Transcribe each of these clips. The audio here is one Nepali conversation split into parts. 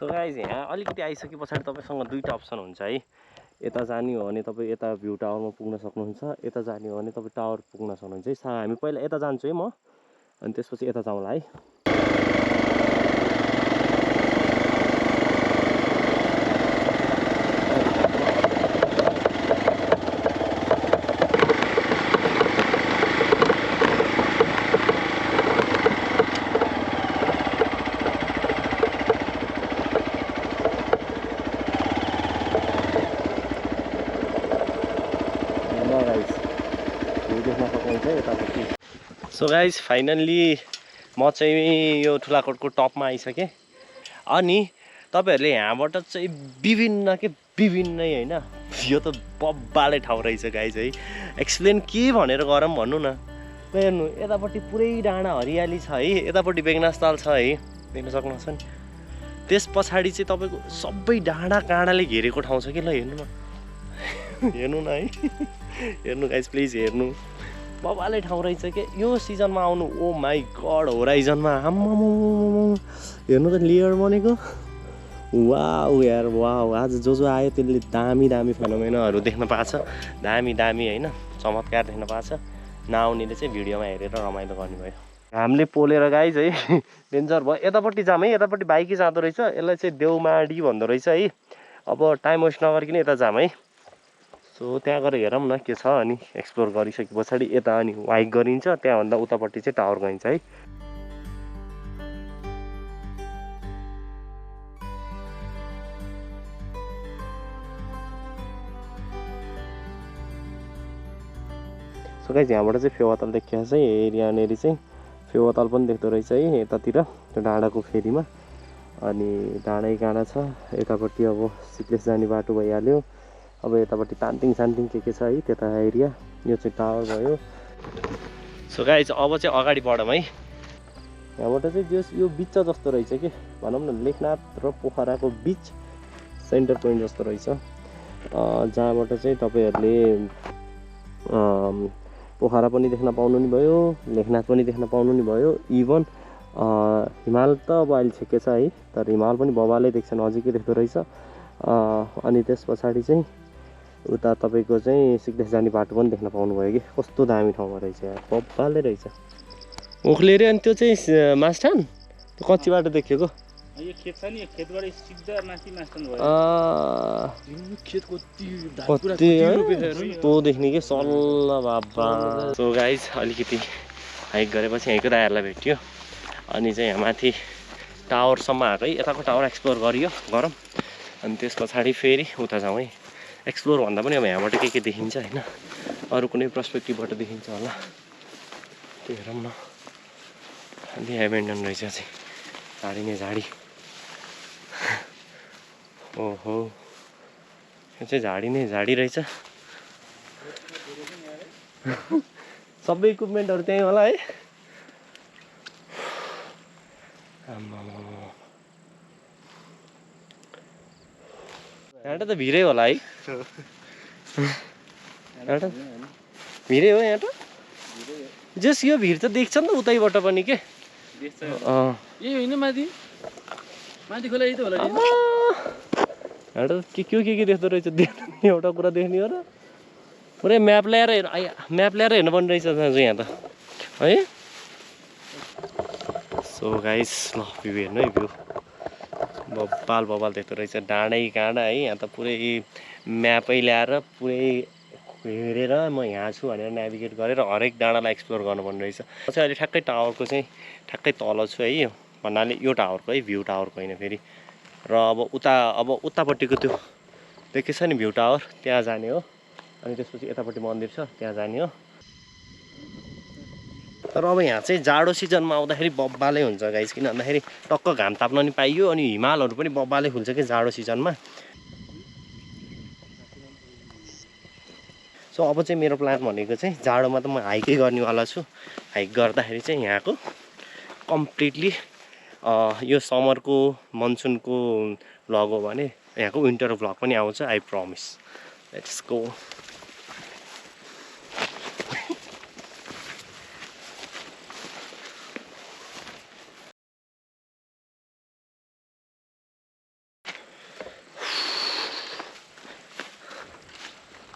सो गाइज यहाँ अलिकति आइसके पछाडि तपाईसँग दुईटा अप्सन हुन्छ है। यता जाने हो भने तपाईँ यता भ्यू टावरमा पुग्न सक्नुहुन्छ, यता जाने हो भने तपाईँ टावर पुग्न सक्नुहुन्छ है। हामी पहिला यता जान्छु है म, अनि त्यसपछि यता जाउँला है। सो गाइज फाइनल्ली म चाहिँ यो ठुलाकोटको टपमा आइसकेँ। अनि तपाईँहरूले यहाँबाट चाहिँ विभिन्नै होइन, यो त बब्बाले ठाउँ रहेछ गाइज है। एक्सप्लेन के भनेर गरौँ भन्नु न। हेर्नु यतापट्टि पुरै डाँडा हरियाली छ है, यतापट्टि बेगनास ताल छ है, देख्न सक्नुहुन्छ नि। त्यस पछाडि चाहिँ तपाईँको सबै डाँडा काँडाले घेरेको ठाउँ छ कि। ल हेर्नु न, हेर्नु न है, हेर्नु गाइज प्लिज हेर्नु, बबाले ठाउँ रहेछ के। यो सिजनमा आउनु, ओ माई गड, होराइजनमा आम्मामा हेर्नु त लेयर बनेको। वाउ यार वाउ, आज जो आयो त्यसले दामी फेनोमेनाहरू देख्न पाछ, दामी होइन, चमत्कार देख्न पाछ। नआउनेले चाहिँ भिडियोमा हेरेर रमाइलो गर्नुभयो। हामीले पोलेर गाइज है डेन्जर भयो। यतापट्टि जाम है, यतापट्टि बाइकै जाँदो रहेछ, यसलाई चाहिँ देउमाडी भन्दो रहेछ है। अब टाइम वेस्ट नगरिकन यता जाम है। सो त्यहाँ गएर हेरौँ न के छ। अनि एक्सप्लोर गरिसके पछाडि यता अनि हाइक गरिन्छ, त्यहाँभन्दा उतापट्टि चाहिँ टावर गइन्छ है। सो गाइज यहाँबाट चाहिँ फेवाताल देखिएको छ है, यहाँनिर चाहिँ फेवाताल पनि देख्दो रहेछ है यतातिर, त्यो डाँडाको फेरीमा। अनि डाँडै काँडा छ यतापट्टि। अब सिक्लेस जाने बाटो भइहाल्यो। अब यतापट्टि तान्तिङ सान्तिङ के छ है त्यता एरिया। यो चाहिँ टावर भयो। सो गाइज अब चाहिँ अगाडि बढौँ है। यहाँबाट चाहिँ यो बिच जस्तो रहेछ कि, भनौँ न लेखनाथ र पोखराको बिच सेन्टर पोइन्ट जस्तो रहेछ, जहाँबाट चाहिँ तपाईँहरूले पोखरा पनि देख्न पाउनु नि भयो, लेखनाथ पनि देख्न पाउनु नि भयो। इभन हिमाल त अब अहिले छेके छ है, तर हिमाल पनि बबाले देख्छ, नजिकै देख्दो रहेछ। अनि त्यस पछाडि चाहिँ उता तपाईँको चाहिँ सिक्लेस जाने बाटो पनि देख्न पाउनुभयो कि। कस्तो दामी ठाउँमा रहेछ यार, बब्बाले रहेछ। उक्ले रे। अनि त्यो चाहिँ मास्टान त्यो कच्ची बाटो देखेको, यो खेत छ नि, यो खेतबाट सिधा माथि मास्टान भयो। खेत कति तो देख्ने कि सल्ल बाबा। सो गाइज अलिकति हाइक गरेपछि यहीँको दाइहरूलाई भेट्यो। अनि चाहिँ यहाँ माथि टावरसम्म आएको है, यताको टावर एक्सप्लोर गरौँ। अनि त्यस पछाडि फेरि उता जाउँ है। एक्सप्लोर भन्दा पनि अब यहाँबाट के देखिन्छ होइन, अरू कुनै पर्सपेक्टिभबाट देखिन्छ होला, त्यो हेरौँ न। अनि एबेन्डन रहेछ चाहिँ, झाडी नै झाडी। ओहो, यो चाहिँ झाडी नै झाडी रहेछ। सबै इक्विपमेन्टहरू त्यहीँ होला है। यहाँ त भिरै होला है, भिरै हो यहाँ त। जस यो भिड त देख्छ नि त उतैबाट पनि के। यही होइन माथि खोला यही त होला। यहाँ त के देख्दो रहेछ, देख्ने एउटा कुरा देख्ने हो र। पुरै म्याप ल्याएर हेर्नुपर्ने रहेछ दाजु यहाँ त है। सो गाइस ल भ्यू हेर्नु है, भ्यू बब्बाल देख्दो रहेछ, डाँडै काँडा है। यहाँ त पुरै म्यापै ल्याएर पुरै हेरेर म यहाँ छु भनेर नेभिगेट गरेर हरेक डाँडालाई एक्सप्लोर गर्नुपर्ने रहेछ। म चाहिँ अहिले ठ्याक्कै टावरको चाहिँ ठ्याक्कै तल छु है, यो भन्नाले यो टावरको है, भ्यू टावरको होइन फेरि। र अब उतापट्टिको त्यो देखेछ नि भ्यू टावर, त्यहाँ जाने हो। अनि त्यसपछि यतापट्टि मन्दिर छ, त्यहाँ जाने हो। तर अब यहाँ चाहिँ जाडो सिजनमा आउँदाखेरि बब्बाले हुन्छ गाइस, किन भन्दाखेरि टक्क घाम ताप्न नि पाइयो। अनि हिमालहरू पनि बब्बाले खुल्छ कि जाडो सिजनमा। सो अब चाहिँ मेरो प्लान भनेको चाहिँ जाडोमा त म हाइकै गर्नेवाला छु। हाइक गर्दाखेरि चाहिँ यहाँको कम्प्लिटली यो समरको मनसुनको भ्लग हो भने यहाँको विन्टर भ्लग पनि आउँछ, आई प्रमिस। Let's go.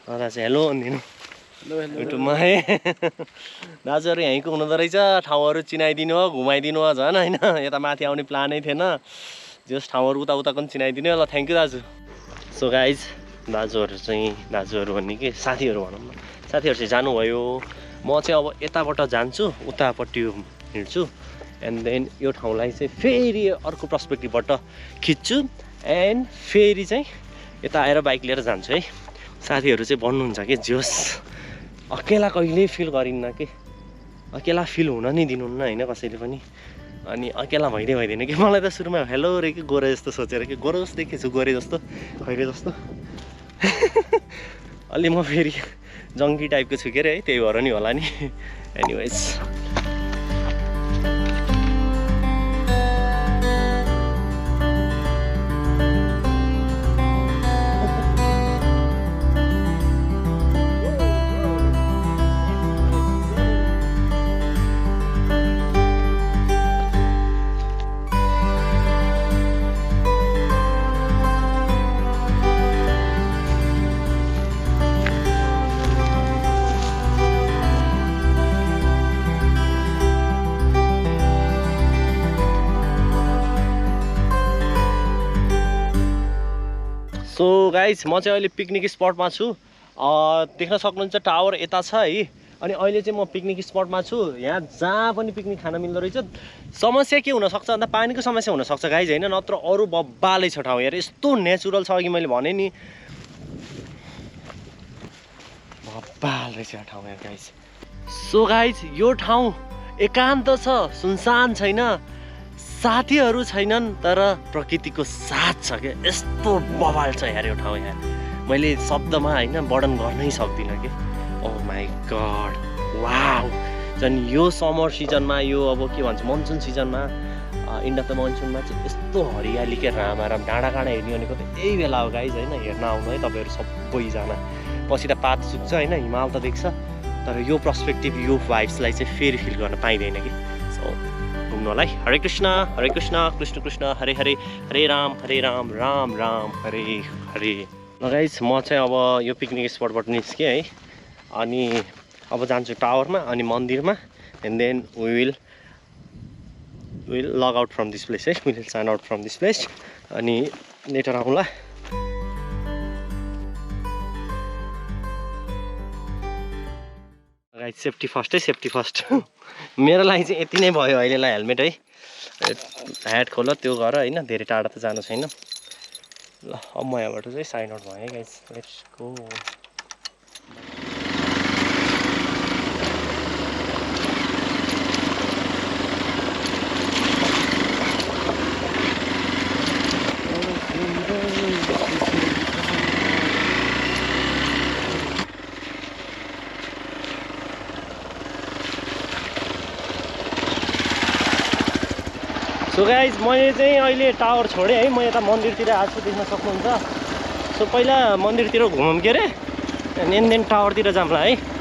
दादा चाहिँ हेलो भनिदिनु युट्युबमा है दाजुहरू यहीँको हुनुहुँदो रहेछ ठाउँहरू चिनाइदिनु हो घुमाइदिनु हो झन् होइन यता माथि आउने प्लानै थिएन जस ठाउँहरू उताको पनि चिनाइदिनु ल थ्याङ्क यू दाजु सो गाइज दाजुहरू भन्ने कि साथीहरू भनौँ न साथीहरू चाहिँ जानुभयो म चाहिँ अब यताबाट जान्छु उतापट्टि हिँड्छु एन्ड देन यो ठाउँलाई चाहिँ फेरि अर्को पर्सपेक्टिभबाट खिच्छु एन्ड फेरि चाहिँ यता आएर बाइक लिएर जान्छु है साथीहरू चाहिँ भन्नुहुन्छ कि जोस् अकेला कहिल्यै फिल गरिन्न कि अकेला फिल हुन नि दिनुहुन्न होइन कसैले पनि अनि अकेला भइदिएन कि मलाई त सुरुमा हेलो रे कि गोरे जस्तो सोचेर कि गोरो जस्तो देखेछु गोरे जस्तो खैरे जस्तो अलि म फेरि जङ्गी टाइपको छु के अरे है त्यही भएर नि होला नि एनिवेज सो गाइज म चाहिँ अहिले पिकनिक स्पटमा छु देख्न सक्नुहुन्छ टावर यता छ है अनि अहिले चाहिँ म पिकनिक स्पटमा छु यहाँ जहाँ पनि पिकनिक खान मिल्दो रहेछ समस्या के हुनसक्छ भन्दा पानीको समस्या हुनसक्छ गाइज होइन नत्र अरू बब्बालै छ ठाउँ हेर यस्तो नेचुरल छ अघि मैले भने नि बब्बाल रहेछ ठाउँ यहाँ गाइज सो गाइज यो ठाउँ एकान्त छ सुनसान छैन साथीहरू छैनन् तर प्रकृतिको साथ छ क्या यस्तो बवाल छ यार यो ठाउँ यहाँ मैले शब्दमा होइन वर्णन गर्नै सक्दिनँ कि ओ माई गड वाउ झन् यो समर सिजनमा यो अब के भन्छ मनसुन सिजनमा इन्ड अफ द मनसुनमा चाहिँ यस्तो हरियाली के राम डाँडा काँडा हेर्ने भनेको त यही बेला हो गाइज होइन हेर्न आउनु है तपाईँहरू सबैजना पछि त पात सुक्छ होइन हिमाल त देख्छ तर यो पर्सपेक्टिभ यो भाइब्सलाई चाहिँ फेरि फिल गर्न पाइँदैन कि सो घुम्नुलाई हरे कृष्ण कृष्ण कृष्ण हरे हरे हरे राम राम राम हरे हरे ल गाइज म चाहिँ अब यो पिकनिक स्पटबाट निस्केँ है अनि अब जान्छु टावरमा अनि मन्दिरमा and then will log out from this place है will sign out from this place अनि लेटर आउँला गाइज सेफ्टी फर्स्ट है सेफ्टी फर्स्ट मेरो लागि चाहिँ यति नै भयो अहिलेलाई हेलमेट है ह्याट खोल त्यो गर होइन धेरै टाढा त जानु छैन ल अब म यहाँबाट चाहिँ साइन आउट भएँ guys let's go so guys मैले चाहिँ अहिले टावर छोडेँ है म यता मन्दिरतिर आएको छु देख्न सक्नुहुन्छ सो पहिला मन्दिरतिर घुमौँ के अरे एन्ड देन टावरतिर जाउँला है